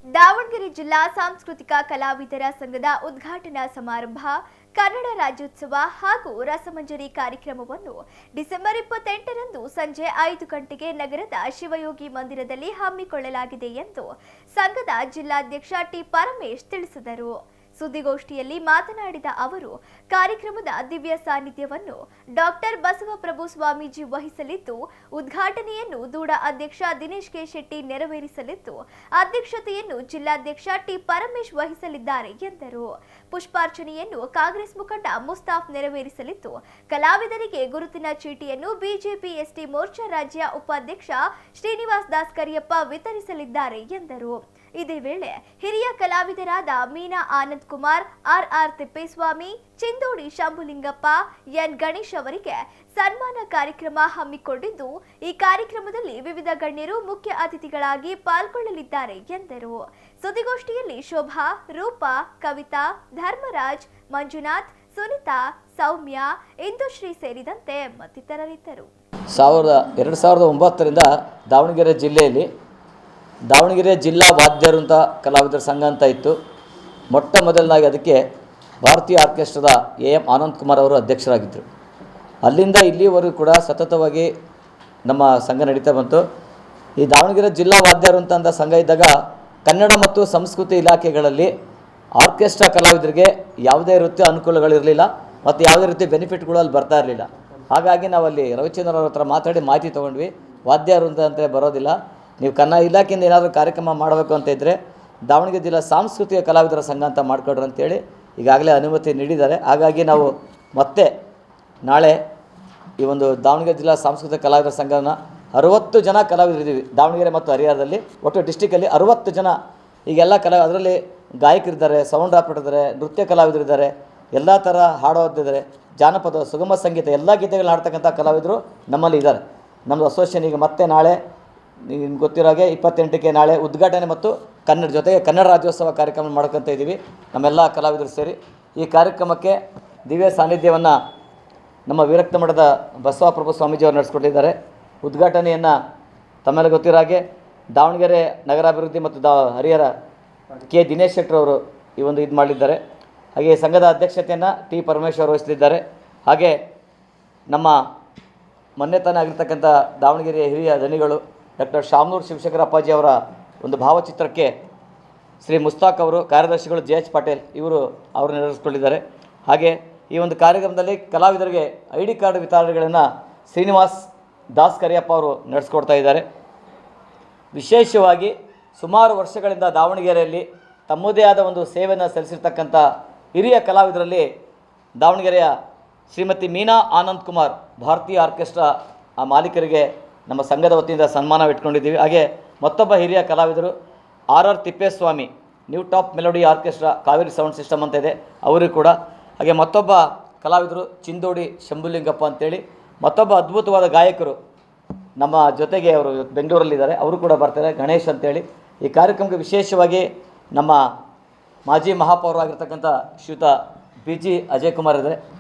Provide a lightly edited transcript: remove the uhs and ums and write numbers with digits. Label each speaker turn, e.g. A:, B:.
A: ದಾವಣಗೆರೆ ಜಿಲ್ಲಾ ಸಾಂಸ್ಕೃತಿಕ ಕಲಾವಿದರ ಸಂಘದ ಉದ್ಘಾಟನಾ ಸಮಾರಂಭ, ಕನ್ನಡ ರಾಜ್ಯೋತ್ಸವ ಹಾಗೂ ರಸಮಂಜರಿ ಕಾರ್ಯಕ್ರಮವನ್ನು ಡಿಸೆಂಬರ್ 28ರಂದು ಸಂಜೆ 5 ಗಂಟೆಗೆ ನಗರದ ಶಿವಯೋಗಿ ಮಂದಿರದಲ್ಲಿ ಹಮ್ಮಿಕೊಳ್ಳಲಾಗಿದೆ ಎಂದು ಸಂಘದ ಜಿಲ್ಲಾಧ್ಯಕ್ಷ ಟಿ ಪರಮೇಶ್ ತಿಳಿಸಿದರು. ಸುದ್ದಿಗೋಷ್ಠಿಯಲ್ಲಿ ಮಾತನಾಡಿದ ಅವರು, ಕಾರ್ಯಕ್ರಮದ ದಿವ್ಯ ಸಾನ್ನಿಧ್ಯವನ್ನು ಡಾಕ್ಟರ್ ಬಸವಪ್ರಭು ಸ್ವಾಮೀಜಿ ವಹಿಸಲಿದ್ದು, ಉದ್ಘಾಟನೆಯನ್ನು ದೂಡ ಅಧ್ಯಕ್ಷ ದಿನೇಶ್ ಕೆ ಶೆಟ್ಟಿ ನೆರವೇರಿಸಲಿದ್ದು, ಅಧ್ಯಕ್ಷತೆಯನ್ನು ಜಿಲ್ಲಾಧ್ಯಕ್ಷ ಟಿ ಪರಮೇಶ್ ವಹಿಸಲಿದ್ದಾರೆ ಎಂದರು. ಪುಷ್ಪಾರ್ಚನೆಯನ್ನು ಕಾಂಗ್ರೆಸ್ ಮುಖಂಡ ಮುಸ್ತಾಫ್ ನೆರವೇರಿಸಲಿದ್ದು, ಕಲಾವಿದರಿಗೆ ಗುರುತಿನ ಚೀಟಿಯನ್ನು ಬಿಜೆಪಿ ಎಸ್ಟಿ ಮೋರ್ಚಾ ರಾಜ್ಯ ಉಪಾಧ್ಯಕ್ಷ ಶ್ರೀನಿವಾಸ್ ದಾಸ್ ಕರಿಯಪ್ಪ ವಿತರಿಸಲಿದ್ದಾರೆ ಎಂದರು. ಇದೇ ವೇಳೆ ಹಿರಿಯ ಕಲಾವಿದರಾದ ಮೀನಾ ಆನಂದ್ ಕುಮಾರ್, ಆರ್ ತಿಪ್ಪೇಸ್ವಾಮಿ, ಚಿಂದೋಡಿ ಶಂಭುಲಿಂಗಪ್ಪ, ಎನ್ ಗಣೇಶ್ ಅವರಿಗೆ ಸನ್ಮಾನ ಕಾರ್ಯಕ್ರಮ ಹಮ್ಮಿಕೊಂಡಿದ್ದು, ಈ ಕಾರ್ಯಕ್ರಮದಲ್ಲಿ ವಿವಿಧ ಗಣ್ಯರು ಮುಖ್ಯ ಅತಿಥಿಗಳಾಗಿ ಪಾಲ್ಗೊಳ್ಳಲಿದ್ದಾರೆ ಎಂದರು. ಸುದ್ದಿಗೋಷ್ಠಿಯಲ್ಲಿ ಶೋಭಾ, ರೂಪಾ, ಕವಿತಾ, ಧರ್ಮರಾಜ್, ಮಂಜುನಾಥ್, ಸುನಿತಾ, ಸೌಮ್ಯ, ಇಂದುಶ್ರೀ ಸೇರಿದಂತೆ ಮತ್ತಿತರರಿದ್ದರು.
B: 2009ರಿಂದ ದಾವಣಗೆರೆ ಜಿಲ್ಲೆಯಲ್ಲಿ ದಾವಣಗೆರೆ ಜಿಲ್ಲಾ ವಾದ್ಯರು ಅಂತ ಕಲಾವಿದರ ಸಂಘ ಅಂತ ಇತ್ತು. ಮೊಟ್ಟ ಮೊದಲನಾಗಿ ಅದಕ್ಕೆ ಭಾರತೀಯ ಆರ್ಕೆಸ್ಟ್ರಾದ ಎಂ ಆನಂದ್ ಕುಮಾರ್ ಅವರು ಅಧ್ಯಕ್ಷರಾಗಿದ್ದರು. ಅಲ್ಲಿಂದ ಇಲ್ಲಿವರೆಗೂ ಕೂಡ ಸತತವಾಗಿ ನಮ್ಮ ಸಂಘ ನಡೀತಾ ಬಂತು. ಈ ದಾವಣಗೆರೆ ಜಿಲ್ಲಾ ವಾದ್ಯರು ಅಂತ ಸಂಘ ಇದ್ದಾಗ ಕನ್ನಡ ಮತ್ತು ಸಂಸ್ಕೃತಿ ಇಲಾಖೆಗಳಲ್ಲಿ ಆರ್ಕೆಸ್ಟ್ರಾ ಕಲಾವಿದರಿಗೆ ಯಾವುದೇ ರೀತಿಯ ಅನುಕೂಲಗಳಿರಲಿಲ್ಲ ಮತ್ತು ಯಾವುದೇ ರೀತಿ ಬೆನಿಫಿಟ್ಗಳು ಅಲ್ಲಿ ಬರ್ತಾ ಇರಲಿಲ್ಲ. ಹಾಗಾಗಿ ನಾವು ಅಲ್ಲಿ ರವಿಚಂದ್ರ ಅವ್ರ ಹತ್ರ ಮಾತಾಡಿ ಮಾಹಿತಿ ತೊಗೊಂಡ್ವಿ. ವಾದ್ಯರು ಅಂತ ಬರೋದಿಲ್ಲ, ನೀವು ಕನ್ನಡ ಇಲಾಖೆಯಿಂದ ಏನಾದರೂ ಕಾರ್ಯಕ್ರಮ ಮಾಡಬೇಕು ಅಂತ ಇದ್ದರೆ ದಾವಣಗೆರೆ ಜಿಲ್ಲಾ ಸಾಂಸ್ಕೃತಿಕ ಕಲಾವಿದರ ಸಂಘ ಅಂತ ಮಾಡಿಕೊಡ್ರಿ ಅಂತೇಳಿ ಈಗಾಗಲೇ ಅನುಮತಿ ನೀಡಿದ್ದಾರೆ. ಹಾಗಾಗಿ ನಾವು ಮತ್ತೆ ನಾಳೆ ಈ ಒಂದು ದಾವಣಗೆರೆ ಜಿಲ್ಲಾ ಸಾಂಸ್ಕೃತಿಕ ಕಲಾವಿದರ ಸಂಘನ 60 ಜನ ಕಲಾವಿದರಿದ್ದೀವಿ ದಾವಣಗೆರೆ ಮತ್ತು ಹರಿಹರದಲ್ಲಿ. ಒಟ್ಟು ಡಿಸ್ಟಿಕಲ್ಲಿ 60 ಜನ ಈಗೆಲ್ಲ ಅದರಲ್ಲಿ ಗಾಯಕರಿದ್ದಾರೆ, ಸೌಂಡ್ ಆಪರೇಟರ್ ಇದ್ದಾರೆ, ನೃತ್ಯ ಕಲಾವಿದರಿದ್ದಾರೆ, ಎಲ್ಲ ಥರ ಹಾಡೋದಿದ್ದಾರೆ, ಜಾನಪದ, ಸುಗಮ ಸಂಗೀತ ಎಲ್ಲ ಗೀತೆಗಳನ್ನ ಹಾಡ್ತಕ್ಕಂಥ ಕಲಾವಿದರು ನಮ್ಮಲ್ಲಿ ಇದ್ದಾರೆ. ನಮ್ಮದು ಅಸೋಸಿಯೇಷನ್ ಈಗ ಮತ್ತೆ ನಾಳೆ ನಿಮ್ಗೆ ಗೊತ್ತಿರೋ ಹಾಗೆ 28ಕ್ಕೆ ನಾಳೆ ಉದ್ಘಾಟನೆ ಮತ್ತು ಜೊತೆಗೆ ಕನ್ನಡ ರಾಜ್ಯೋತ್ಸವ ಕಾರ್ಯಕ್ರಮ ಮಾಡ್ಕೊತ ಇದ್ದೀವಿ ನಮ್ಮೆಲ್ಲ ಕಲಾವಿದರು ಸೇರಿ. ಈ ಕಾರ್ಯಕ್ರಮಕ್ಕೆ ದಿವ್ಯ ಸಾನ್ನಿಧ್ಯವನ್ನು ನಮ್ಮ ವಿರಕ್ತ ಮಠದ ಬಸವಪ್ರಭು ಸ್ವಾಮೀಜಿಯವರು ನಡೆಸ್ಕೊಟ್ಟಿದ್ದಾರೆ. ಉದ್ಘಾಟನೆಯನ್ನು ತಮ್ಮೆಲ್ಲ ಗೊತ್ತಿರೋ ಹಾಗೆ ದಾವಣಗೆರೆ ನಗರಾಭಿವೃದ್ಧಿ ಮತ್ತು ಹರಿಹರ ಕೆ ದಿನೇಶ್ ಶೆಟ್ಟರ್ ಅವರು ಈ ಒಂದು ಇದು ಮಾಡಲಿದ್ದಾರೆ. ಹಾಗೆ ಸಂಘದ ಅಧ್ಯಕ್ಷತೆಯನ್ನು ಟಿ ಪರಮೇಶ್ವರ್ ವಹಿಸಲಿದ್ದಾರೆ. ಹಾಗೆ ನಮ್ಮ ಮೊನ್ನೆ ತಾನೇ ಆಗಿರ್ತಕ್ಕಂಥ ದಾವಣಗೆರೆಯ ಹಿರಿಯ ಧನಿಗಳು ಡಾಕ್ಟರ್ ಶಾಮನೂರು ಶಿವಶಂಕರ ಅಪ್ಪಾಜಿ ಅವರ ಒಂದು ಭಾವಚಿತ್ರಕ್ಕೆ ಶ್ರೀ ಮುಸ್ತಾಕ್ ಅವರು, ಕಾರ್ಯದರ್ಶಿಗಳು JH ಪಾಟೀಲ್ ಇವರು ನೆರವೇರಿಸಿಕೊಂಡಿದ್ದಾರೆ. ಹಾಗೆ ಈ ಒಂದು ಕಾರ್ಯಕ್ರಮದಲ್ಲಿ ಕಲಾವಿದರಿಗೆ ID ಕಾರ್ಡ್ ವಿತರಣೆಗಳನ್ನು ಶ್ರೀನಿವಾಸ್ ದಾಸ್ ಕರಿಯಪ್ಪ ಅವರು ನಡೆಸ್ಕೊಡ್ತಾ ಇದ್ದಾರೆ. ವಿಶೇಷವಾಗಿ ಸುಮಾರು ವರ್ಷಗಳಿಂದ ದಾವಣಗೆರೆಯಲ್ಲಿ ತಮ್ಮದೇ ಆದ ಒಂದು ಸೇವೆಯನ್ನು ಸಲ್ಲಿಸಿರ್ತಕ್ಕಂಥ ಹಿರಿಯ ಕಲಾವಿದರಲ್ಲಿ ದಾವಣಗೆರೆಯ ಶ್ರೀಮತಿ ಮೀನಾ ಆನಂದ್ ಕುಮಾರ್, ಭಾರತೀಯ ಆರ್ಕೆಸ್ಟ್ರಾ ಆ ಮಾಲೀಕರಿಗೆ ನಮ್ಮ ಸಂಘದ ವತಿಯಿಂದ ಸನ್ಮಾನ ಇಟ್ಕೊಂಡಿದ್ದೀವಿ. ಹಾಗೆ ಮತ್ತೊಬ್ಬ ಹಿರಿಯ ಕಲಾವಿದರು R Thippeswamy, new top melody orchestra Kaveri sound system ಅಂತ ಇದೆ, ಅವರು ಕೂಡ. ಹಾಗೆ ಮತ್ತೊಬ್ಬ ಕಲಾವಿದರು ಚಿಂದೋಡಿ ಶಂಭುಲಿಂಗಪ್ಪ ಅಂತೇಳಿ, ಮತ್ತೊಬ್ಬ ಅದ್ಭುತವಾದ ಗಾಯಕರು ನಮ್ಮ ಜೊತೆಗೆ ಅವರು ಬೆಂಗಳೂರಲ್ಲಿದ್ದಾರೆ, ಅವರು ಕೂಡ ಬರ್ತಾರೆ, ಗಣೇಶ್ ಅಂತೇಳಿ. ಈ ಕಾರ್ಯಕ್ರಮಕ್ಕೆ ವಿಶೇಷವಾಗಿ ನಮ್ಮ ಮಾಜಿ ಮಹಾಪೌರರಾಗಿರ್ತಕ್ಕಂಥ ಶ್ರೀಯುತ BG ಅಜಯ್ ಕುಮಾರ್ ಇದ್ದಾರೆ.